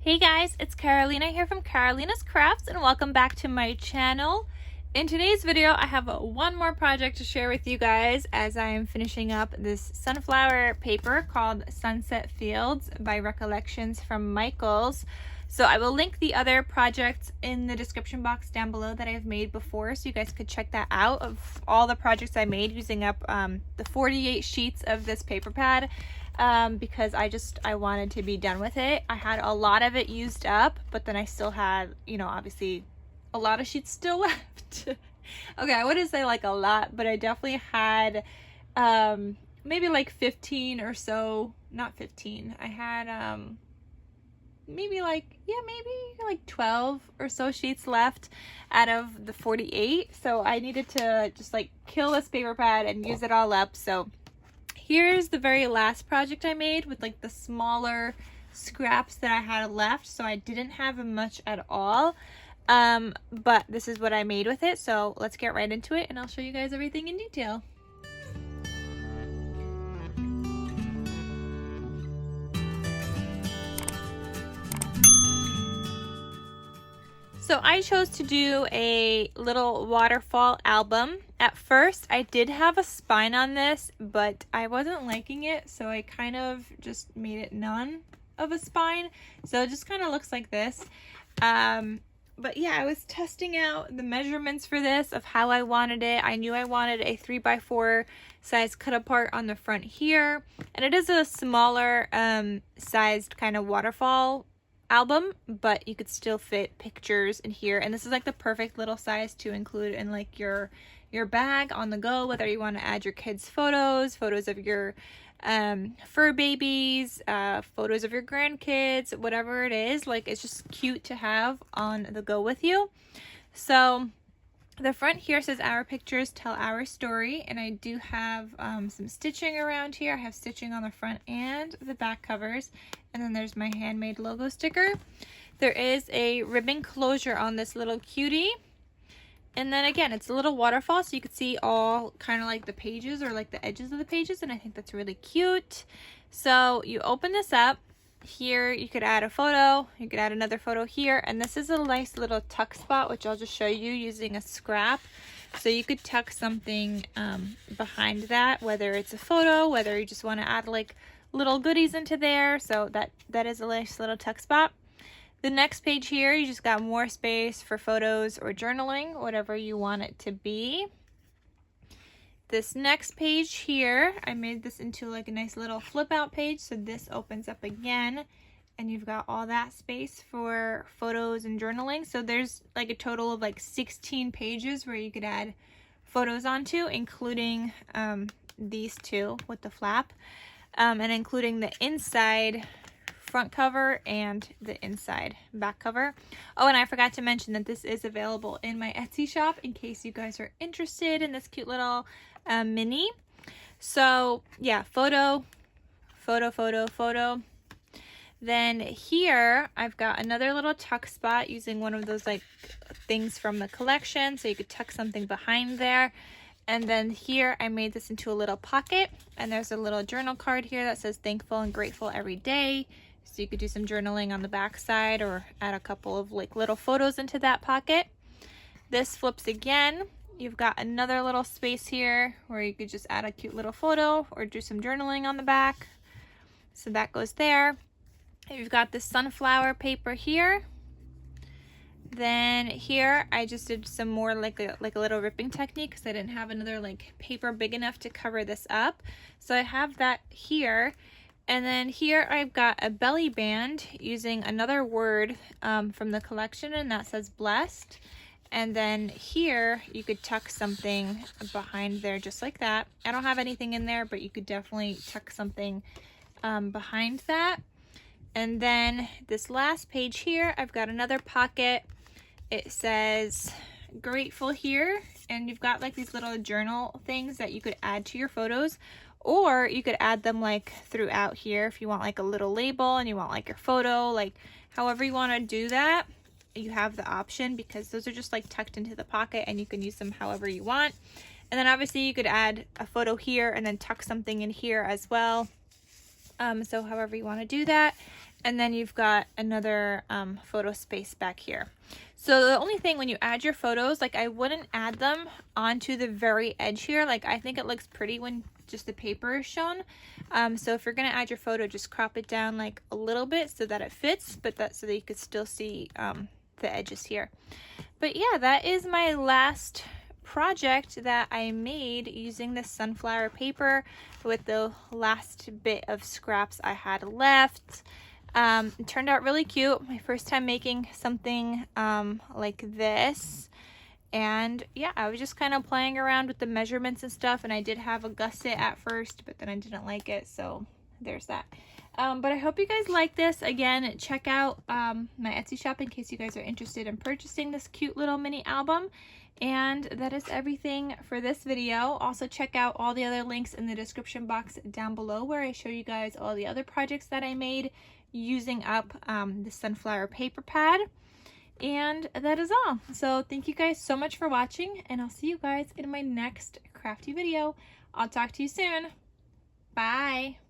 Hey guys, it's Carolina here from KarolinasKrafts and welcome back to my channel. In today's video, I have one more project to share with you guys as I am finishing up this sunflower paper called Sunset Fields by Recollections from Michaels. So I will link the other projects in the description box down below that I've made before so you guys could check that out of all the projects I made using up the 48 sheets of this paper pad. Because I wanted to be done with it. I had a lot of it used up, but then I still had, obviously a lot of sheets still left. Okay, I wouldn't say like a lot, but I definitely had maybe like 15 or so, not 15. I had maybe like 12 or so sheets left out of the 48. So I needed to just like kill this paper pad and use it all up. So here's the very last project I made with like the smaller scraps that I had left. So I didn't have much at all. But this is what I made with it. So let's get right into it and I'll show you guys everything in detail. So I chose to do a little waterfall album. At first, I did have a spine on this, but I wasn't liking it, so I kind of just made it none of a spine. So it just kind of looks like this. But yeah, I was testing out the measurements for this of how I wanted it. I knew I wanted a 3x4 size cut apart on the front here. And it is a smaller sized kind of waterfall album, but you could still fit pictures in here, and this is like the perfect little size to include in like your bag on the go, whether you want to add your kids' photos of your fur babies, photos of your grandkids, whatever it is. Like, it's just cute to have on the go with you. So the front here says "Our pictures tell our story," and I do have some stitching around here. I have stitching on the front and the back covers, and then there's my handmade logo sticker. There is a ribbon closure on this little cutie, and then again, it's a little waterfall, so you can see all kind of like the pages or like the edges of the pages, and I think that's really cute. So you open this up. Here you could add a photo, you could add another photo here, and this is a nice little tuck spot, which I'll just show you using a scrap. So you could tuck something behind that, whether it's a photo, whether you just want to add like little goodies into there. So that is a nice little tuck spot. The next page here, you just got more space for photos or journaling, whatever you want it to be. This next page here, I made this into like a nice little flip out page, so this opens up again and you've got all that space for photos and journaling. So there's like a total of like 16 pages where you could add photos onto, including these two with the flap, and including the inside front cover and the inside back cover. Oh, and I forgot to mention that this is available in my Etsy shop in case you guys are interested in this cute little mini. So yeah, photo. Then here I've got another little tuck spot using one of those like things from the collection, so you could tuck something behind there. And then here I made this into a little pocket, and there's a little journal card here that says thankful and grateful every day. So you could do some journaling on the back side or add a couple of like little photos into that pocket. This flips again. You've got another little space here where you could just add a cute little photo or do some journaling on the back. So that goes there. You've got the sunflower paper here. Then here I just did some more like a little ripping technique because I didn't have another like paper big enough to cover this up. So I have that here. And then here I've got a belly band using another word from the collection, and that says blessed. And then here you could tuck something behind there just like that. I don't have anything in there, but you could definitely tuck something behind that. And then this last page here, I've got another pocket. It says grateful here, and you've got like these little journal things that you could add to your photos, or you could add them like throughout here if you want like a little label and you want like your photo, like however you want to do that. You have the option because those are just like tucked into the pocket and you can use them however you want. And then obviously you could add a photo here and then tuck something in here as well. So however you want to do that. and then you've got another photo space back here. So the only thing when you add your photos, like I wouldn't add them onto the very edge here. Like I think it looks pretty when just the paper is shown. So if you're gonna add your photo, just crop it down like a little bit so that it fits, but that so that you could still see the edges here. But yeah, that is my last project that I made using this sunflower paper with the last bit of scraps I had left. It turned out really cute. My first time making something like this. And yeah, I was just kind of playing around with the measurements and stuff, and I did have a gusset at first, but then I didn't like it, so there's that. But I hope you guys like this. Again, check out my Etsy shop in case you guys are interested in purchasing this cute little mini album. And that is everything for this video. Also check out all the other links in the description box down below where I show you guys all the other projects that I made using up the sunflower paper pad. And that is all. So thank you guys so much for watching, and I'll see you guys in my next crafty video. I'll talk to you soon. Bye.